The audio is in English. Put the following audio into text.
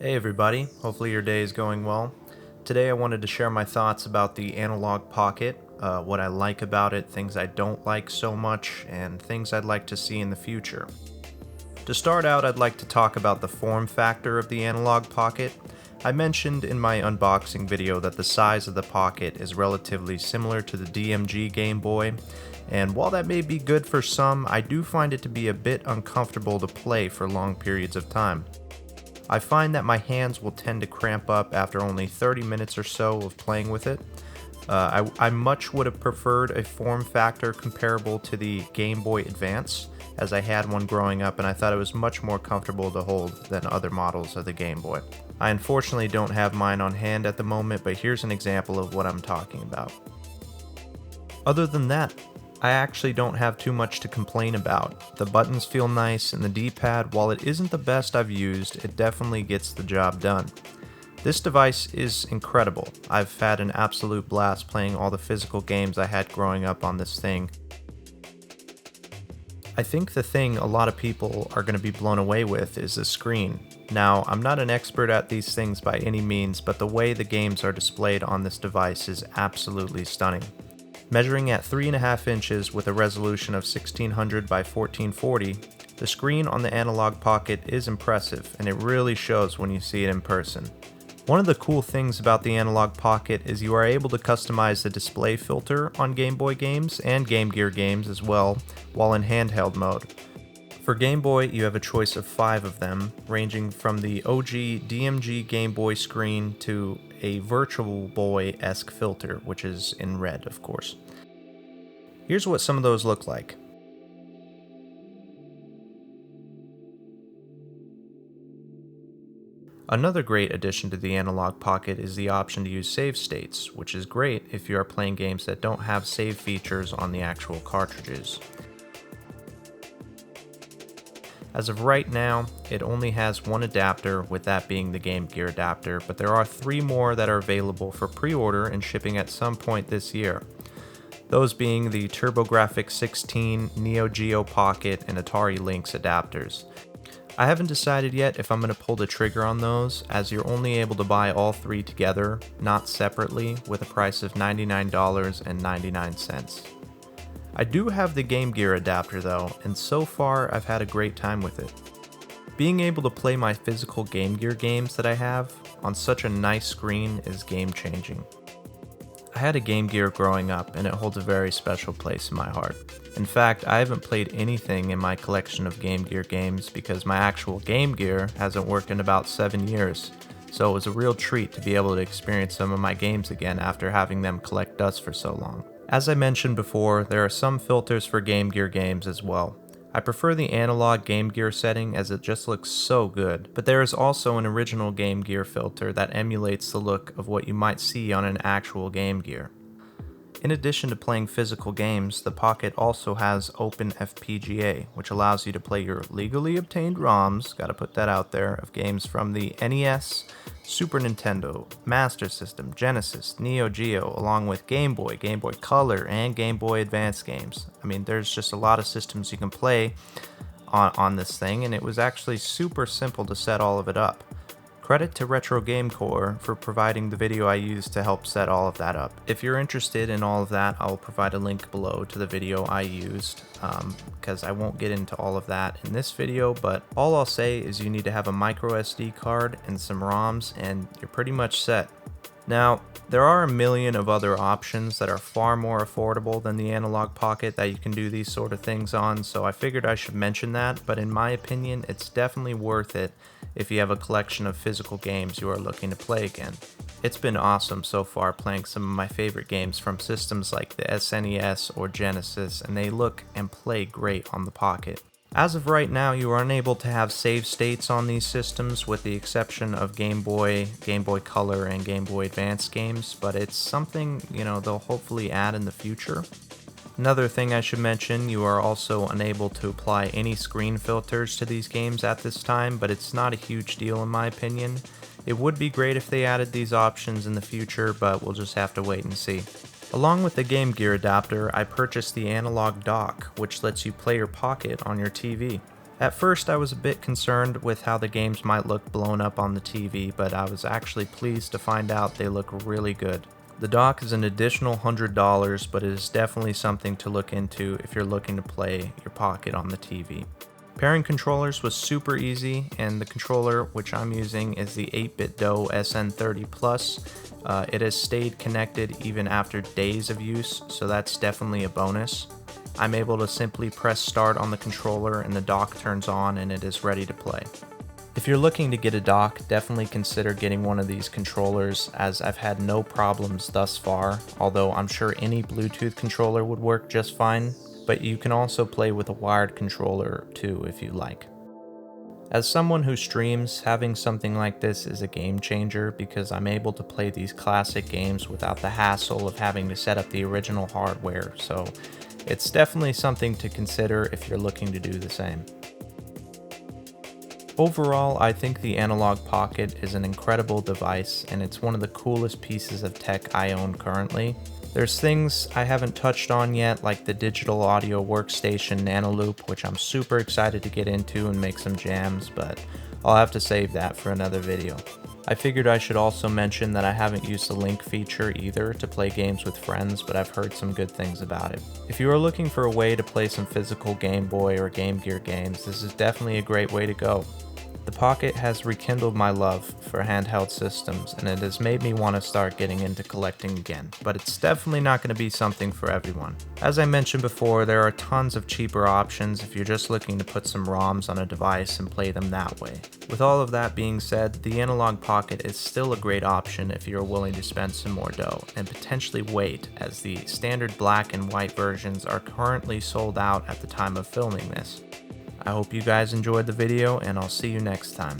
Hey everybody, hopefully your day is going well. Today I wanted to share my thoughts about the Analogue Pocket, what I like about it, things I don't like so much, and things I'd like to see in the future. To start out, I'd like to talk about the form factor of the Analogue Pocket. I mentioned in my unboxing video that the size of the Pocket is relatively similar to the DMG Game Boy, and while that may be good for some, I do find it to be a bit uncomfortable to play for long periods of time. I find that my hands will tend to cramp up after only 30 minutes or so of playing with it. I much would have preferred a form factor comparable to the Game Boy Advance, as I had one growing up and I thought it was much more comfortable to hold than other models of the Game Boy. I unfortunately don't have mine on hand at the moment, but here's an example of what I'm talking about. Other than that, I actually don't have too much to complain about. The buttons feel nice, and the D-pad, while it isn't the best I've used, it definitely gets the job done. This device is incredible. I've had an absolute blast playing all the physical games I had growing up on this thing. I think the thing a lot of people are going to be blown away with is the screen. Now, I'm not an expert at these things by any means, but the way the games are displayed on this device is absolutely stunning. Measuring at 3.5 inches with a resolution of 1600 by 1440, the screen on the Analogue Pocket is impressive, and it really shows when you see it in person. One of the cool things about the Analogue Pocket is you are able to customize the display filter on Game Boy games and Game Gear games as well, while in handheld mode. For Game Boy, you have a choice of 5 of them, ranging from the OG DMG Game Boy screen to a Virtual Boy-esque filter, which is in red, of course. Here's what some of those look like. Another great addition to the Analogue Pocket is the option to use save states, which is great if you are playing games that don't have save features on the actual cartridges. As of right now, it only has one adapter, with that being the Game Gear adapter, but there are 3 more that are available for pre-order and shipping at some point this year. Those being the TurboGrafx 16, Neo Geo Pocket, and Atari Lynx adapters. I haven't decided yet if I'm going to pull the trigger on those, as you're only able to buy all 3 together, not separately, with a price of $99.99. I do have the Game Gear adapter though, and so far I've had a great time with it. Being able to play my physical Game Gear games that I have on such a nice screen is game changing. I had a Game Gear growing up, and it holds a very special place in my heart. In fact, I haven't played anything in my collection of Game Gear games because my actual Game Gear hasn't worked in about 7 years, so it was a real treat to be able to experience some of my games again after having them collect dust for so long. As I mentioned before, there are some filters for Game Gear games as well. I prefer the analog Game Gear setting as it just looks so good, but there is also an original Game Gear filter that emulates the look of what you might see on an actual Game Gear. In addition to playing physical games, the Pocket also has Open FPGA, which allows you to play your legally obtained ROMs, gotta put that out there, of games from the NES, Super Nintendo, Master System, Genesis, Neo Geo, along with Game Boy, Game Boy Color, and Game Boy Advance games. I mean, there's just a lot of systems you can play on this thing, and it was actually super simple to set all of it up. Credit to Retro Game Core for providing the video I used to help set all of that up. If you're interested in all of that, I'll provide a link below to the video I used, because I won't get into all of that in this video, but all I'll say is you need to have a micro SD card and some ROMs, and you're pretty much set. Now, there are a million of other options that are far more affordable than the Analogue Pocket that you can do these sort of things on, so I figured I should mention that, but in my opinion, it's definitely worth it if you have a collection of physical games you are looking to play again. It's been awesome so far playing some of my favorite games from systems like the SNES or Genesis, and they look and play great on the Pocket. As of right now, you are unable to have save states on these systems with the exception of Game Boy, Game Boy Color, and Game Boy Advance games, but it's something, they'll hopefully add in the future. Another thing I should mention, you are also unable to apply any screen filters to these games at this time, but it's not a huge deal in my opinion. It would be great if they added these options in the future, but we'll just have to wait and see. Along with the Game Gear adapter, I purchased the Analogue dock, which lets you play your Pocket on your TV. At first I was a bit concerned with how the games might look blown up on the TV, but I was actually pleased to find out they look really good. The dock is an additional $100, but it is definitely something to look into if you're looking to play your Pocket on the TV. Pairing controllers was super easy, and the controller which I'm using is the 8BitDo SN30 Plus. It has stayed connected even after days of use, so that's definitely a bonus. I'm able to simply press start on the controller and the dock turns on and it is ready to play. If you're looking to get a dock, definitely consider getting one of these controllers, as I've had no problems thus far, although I'm sure any Bluetooth controller would work just fine, but you can also play with a wired controller too if you like. As someone who streams, having something like this is a game changer because I'm able to play these classic games without the hassle of having to set up the original hardware, so it's definitely something to consider if you're looking to do the same. Overall, I think the Analogue Pocket is an incredible device, and it's one of the coolest pieces of tech I own currently. There's things I haven't touched on yet, like the digital audio workstation Nanoloop, which I'm super excited to get into and make some jams, but I'll have to save that for another video. I figured I should also mention that I haven't used the link feature either to play games with friends, but I've heard some good things about it. If you are looking for a way to play some physical Game Boy or Game Gear games, this is definitely a great way to go. The Pocket has rekindled my love for handheld systems, and it has made me want to start getting into collecting again, but it's definitely not going to be something for everyone. As I mentioned before, there are tons of cheaper options if you're just looking to put some ROMs on a device and play them that way. With all of that being said, the Analogue Pocket is still a great option if you're willing to spend some more dough, and potentially wait, as the standard black and white versions are currently sold out at the time of filming this. I hope you guys enjoyed the video, and I'll see you next time.